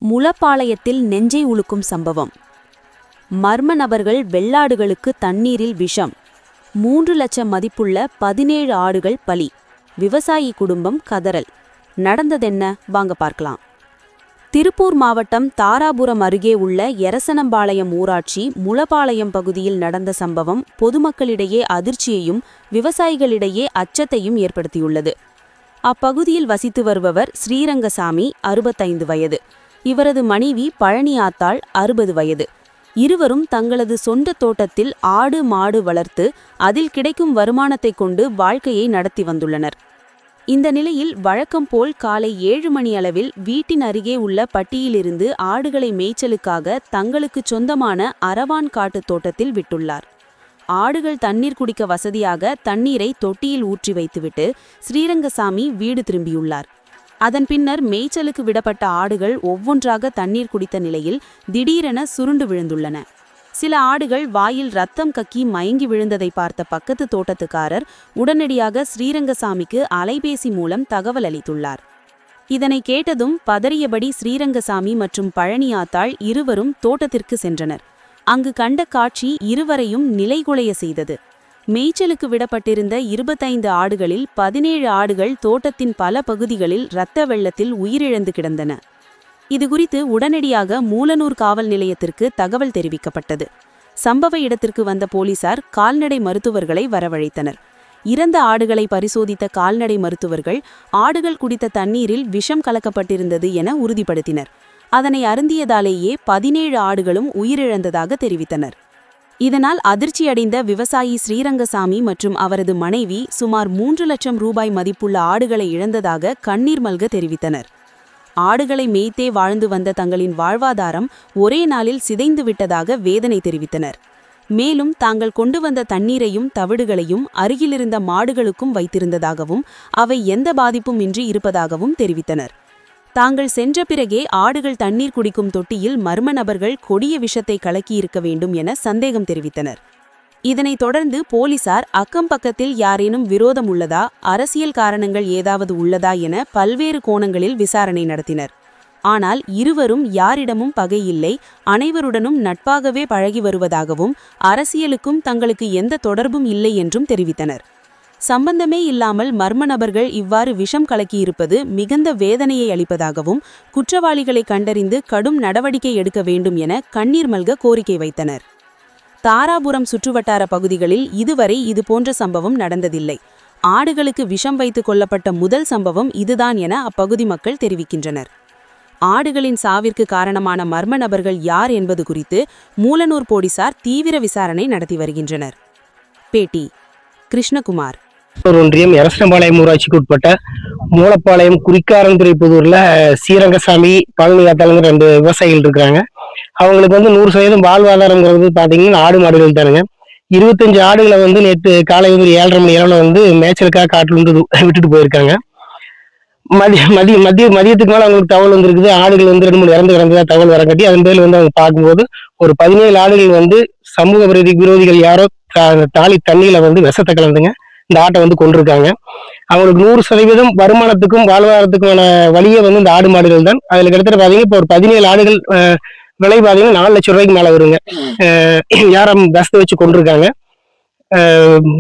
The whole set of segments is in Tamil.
முலப்பாளையத்தில் நெஞ்சை உலுக்கும் சம்பவம். மர்ம நபர்கள் வெள்ளாடுகளுக்கு தண்ணீரில் விஷம். 3 லட்சம் மதிப்புள்ள 17 ஆடுகள் பலி. விவசாயி குடும்பம் கதறல். நடந்ததென்ன வாங்க பார்க்கலாம். திருப்பூர் மாவட்டம் தாராபுரம் அருகே உள்ள எரசனம்பாளையம் ஊராட்சி முலப்பாளையம் பகுதியில் நடந்த சம்பவம் பொதுமக்களிடையே அதிர்ச்சியையும் விவசாயிகளிடையே அச்சத்தையும் ஏற்படுத்தியுள்ளது. அப்பகுதியில் வசித்து வருபவர் ஸ்ரீரங்கசாமி, 65 வயது. இவரது மனைவி பழனி ஆத்தாள், 60 வயது. இருவரும் தங்களது சொந்த தோட்டத்தில் ஆடு மாடு வளர்த்து அதில் கிடைக்கும் வருமானத்தை கொண்டு வாழ்க்கையை நடத்தி வந்துள்ளனர். இந்த நிலையில் வழக்கம் போல் காலை 7 மணி அளவில் வீட்டின் அருகே உள்ள பட்டியிலிருந்து ஆடுகளை மேய்ச்சலுக்காக தங்களுக்கு சொந்தமான அரவான் காட்டு தோட்டத்தில் விட்டுள்ளார். ஆடுகள் தண்ணீர் குடிக்க வசதியாக தண்ணீரை தொட்டியில் ஊற்றி வைத்துவிட்டு ஸ்ரீரங்கசாமி வீடு திரும்பியுள்ளார். அதன் பின்னர் மேய்ச்சலுக்கு விடப்பட்ட ஆடுகள் ஒவ்வொன்றாக தண்ணீர் குடித்த நிலையில் திடீரென சுருண்டு விழுந்துள்ளன. சில ஆடுகள் வாயில் ரத்தம் கக்கி மயங்கி விழுந்ததை பார்த்த பக்கத்து தோட்டத்துக்காரர் உடனடியாக ஸ்ரீரங்கசாமிக்கு அலைபேசி மூலம் தகவல் அளித்துள்ளார். இதனை கேட்டதும் பதறியபடி ஸ்ரீரங்கசாமி மற்றும் பழனியாத்தாள் இருவரும் தோட்டத்திற்கு சென்றனர். அங்கு கண்ட காட்சி இருவரையும் நிலைகுலைய செய்தது. மேய்ச்சலுக்கு விடப்பட்டிருந்த 25 ஆடுகளில் 17 ஆடுகள் தோட்டத்தின் பல பகுதிகளில் இரத்த வெள்ளத்தில் உயிரிழந்து கிடந்தன. இதுகுறித்து உடனடியாக மூலனூர் காவல் நிலையத்திற்கு தகவல் தெரிவிக்கப்பட்டது. சம்பவ இடத்திற்கு வந்த போலீசார் கால்நடை மருத்துவர்களை வரவழைத்தனர். இறந்த ஆடுகளை பரிசோதித்த கால்நடை மருத்துவர்கள் ஆடுகள் குடித்த தண்ணீரில் விஷம் கலக்கப்பட்டிருந்தது என உறுதிப்படுத்தினர். அதனை அருந்தியதாலேயே 17 ஆடுகளும் உயிரிழந்ததாக தெரிவித்தனர். இதனால் அதிர்ச்சியடைந்த விவசாயி ஸ்ரீரங்கசாமி மற்றும் அவரது மனைவி சுமார் 3 லட்சம் ரூபாய் மதிப்புள்ள ஆடுகளை இழந்ததாக கண்ணீர் மல்க தெரிவித்தனர். ஆடுகளை மேய்த்தே வாழ்ந்து வந்த தங்களின் வாழ்வாதாரம் ஒரே நாளில் சிதைந்து விட்டதாக வேதனை தெரிவித்தனர். மேலும் தாங்கள் கொண்டு வந்த தண்ணீரையும் தவிடுகளையும் அருகிலிருந்த மாடுகளுக்கும் வைத்திருந்ததாகவும் அவை எந்த பாதிப்பும் இன்றி இருப்பதாகவும் தெரிவித்தனர். தாங்கள் சென்ற பிறகே ஆடுகள் தண்ணீர் குடிக்கும் தொட்டியில் மர்ம நபர்கள் கொடிய விஷத்தை கலக்கியிருக்க வேண்டும் என சந்தேகம் தெரிவித்தனர். இதனைத் தொடர்ந்து போலீசார் அக்கம் பக்கத்தில் யாரேனும் விரோதம் உள்ளதா, அரசியல் காரணங்கள் ஏதாவது உள்ளதா என பல்வேறு கோணங்களில் விசாரணை நடத்தினர். ஆனால் இருவரும் யாரிடமும் பகையில்லை, அனைவருடனும் நட்பாகவே பழகி வருவதாகவும் அரசியலுக்கும் தங்களுக்கு எந்த தொடர்பும் இல்லை என்றும் தெரிவித்தனர். சம்பந்தமே இல்லாமல் மர்ம நபர்கள் இவ்வாறு விஷம் கலக்கியிருப்பது மிகுந்த வேதனையை அளிப்பதாகவும் குற்றவாளிகளை கண்டறிந்து கடும் நடவடிக்கை எடுக்க வேண்டும் என கண்ணீர் மல்க கோரிக்கை வைத்தனர். தாராபுரம் சுற்றுவட்டார பகுதிகளில் இதுவரை இதுபோன்ற சம்பவம் நடந்ததில்லை. ஆடுகளுக்கு விஷம் வைத்து கொல்லப்பட்ட முதல் சம்பவம் இதுதான் என அப்பகுதி மக்கள் தெரிவிக்கின்றனர். ஆடுகளின் சாவிற்கு காரணமான மர்ம நபர்கள் யார் என்பது குறித்து மூலனூர் போலீசார் தீவிர விசாரணை நடத்தி வருகின்றனர். பேட்டி கிருஷ்ணகுமார். ஒன்றியம் எரசனம்பாளையம் ஊராட்சிக்கு உட்பட்ட மூலப்பாளையம் குறிக்காரன்துறை புதூர்ல ஸ்ரீரங்கசாமி, பழனியாத்தாளுங்கிற 2 விவசாயிகள் இருக்கிறாங்க. அவங்களுக்கு 100% வாழ்வாதாரங்கிறது பாத்தீங்கன்னா ஆடு மாடுகள் தானுங்க. 25 ஆடுகளை நேற்று காலை 7:30 மணி அளவுல மேய்ச்சலுக்காக காட்டுல விட்டுட்டு போயிருக்காங்க. மதியத்துக்கு மேல அவங்களுக்கு தகவல் வந்திருக்குது. ஆடுகள் 2 3 இறந்து கிடந்ததா தகவல் வரங்காட்டி அதன் பேர்ல அவங்க பார்க்கும்போது ஒரு 17 ஆடுகள் சமூக விரோதிகள் யாரோ தாலி தண்ணியில விஷத்தை கலந்துங்க இந்த ஆட்டை கொண்டிருக்காங்க. அவங்களுக்கு 100% வருமானத்துக்கும் வாழ்வாதாரத்துக்குமான வழியே இந்த ஆடு மாடுகள் தான். அதுல கிட்டத்தட்ட பாத்தீங்கன்னா இப்போ ஒரு 17 ஆடுகள் விலை பாத்தீங்கன்னா 4 லட்சம் ரூபாய்க்கு மேல வருங்க. யாரும் விஷத்தை வச்சு கொண்டிருக்காங்க.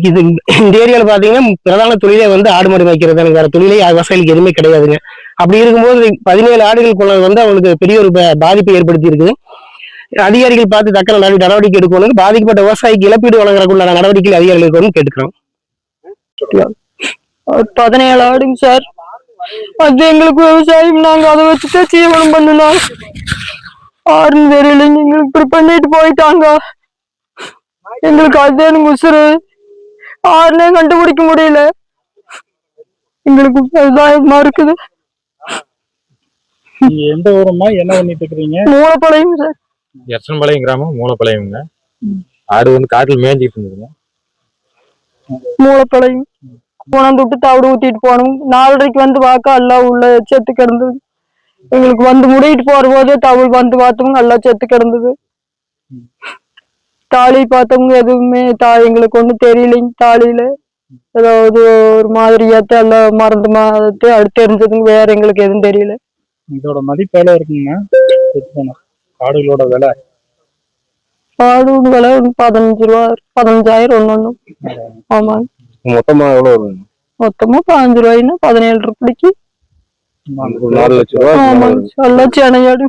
இது இந்த ஏரியால பாத்தீங்கன்னா பிரதான தொழிலே ஆடு மாடு வைக்கிறது. எனக்கு வேற தொழிலே விவசாயிகளுக்கு எதுவுமே கிடையாதுங்க. அப்படி இருக்கும்போது 17 ஆடுகள் கொண்டது அவங்களுக்கு பெரிய ஒரு பாதிப்பை ஏற்படுத்தி இருக்குது. அதிகாரிகள் பார்த்து தக்க நடவடிக்கை எடுக்கணும். பாதிக்கப்பட்ட விவசாயிக்கு இழப்பீடு வழங்குறதுக்குள்ள நடவடிக்கை அதிகாரிகளுக்கு கேட்டுக்கிறோம். 17 ஆடுங்க சார். அது எங்களுக்கு விவசாயம், நாங்க அதை வச்சுதான் ஜீவனம் பண்ணணும். ஆறுன்னு தெரியலைங்க, எங்களுக்கு இப்படி பண்ணிட்டு போயிட்டாங்க. எங்களுக்கு அதுதான் உசுறு. ஆறுனே கண்டுபிடிக்க முடியல. எங்களுக்கு விவசாயமா இருக்குது. எந்த ஊரம்மா, என்ன பண்ணிட்டு இருக்கீங்க? மூலப்பாளையம் சார். எரசனம்பாளையம் கிராமம், மூலப்பாளையம்ங்க. ஆடு காட்டுல மேய்ஞ்சிட்டு இருந்ததுங்க. மூலப்பாளையம் கொண்டாந்து விட்டு தவிடு ஊத்திட்டு போனோம். 4:30க்கு பார்க்க எல்லாம் உள்ள செத்து கிடந்தது. எங்களுக்கு முடிட்டு போற போதே தவிடு பார்த்தோம், எல்லாம் செத்து கிடந்தது. தாலி பார்த்தவங்க எதுவுமே எங்களுக்கு ஒண்ணும் தெரியலைங்க. தாலியில ஏதாவது ஒரு மாதிரியாத்த எல்லாம் மறந்து மாதிரி அடுத்து தெரிஞ்சதுங்க. வேற எங்களுக்கு எதுவும் தெரியல. இதோட மதிப்பு எவ்வளவு இருக்குங்க? ஆடுகளோட விலை ஆடு விலை 15 ரூபா 15,000 ஒண்ணு. ஆமாங்க. மொத்தமா எவ்வளவு வரும்? மொத்தமா 15 ரூபாய்னா 17 ரூபாய்க்கு. 4 லட்சம் ரூபாய். ஆமாங்க. எல்லாம் சென்னையாடு.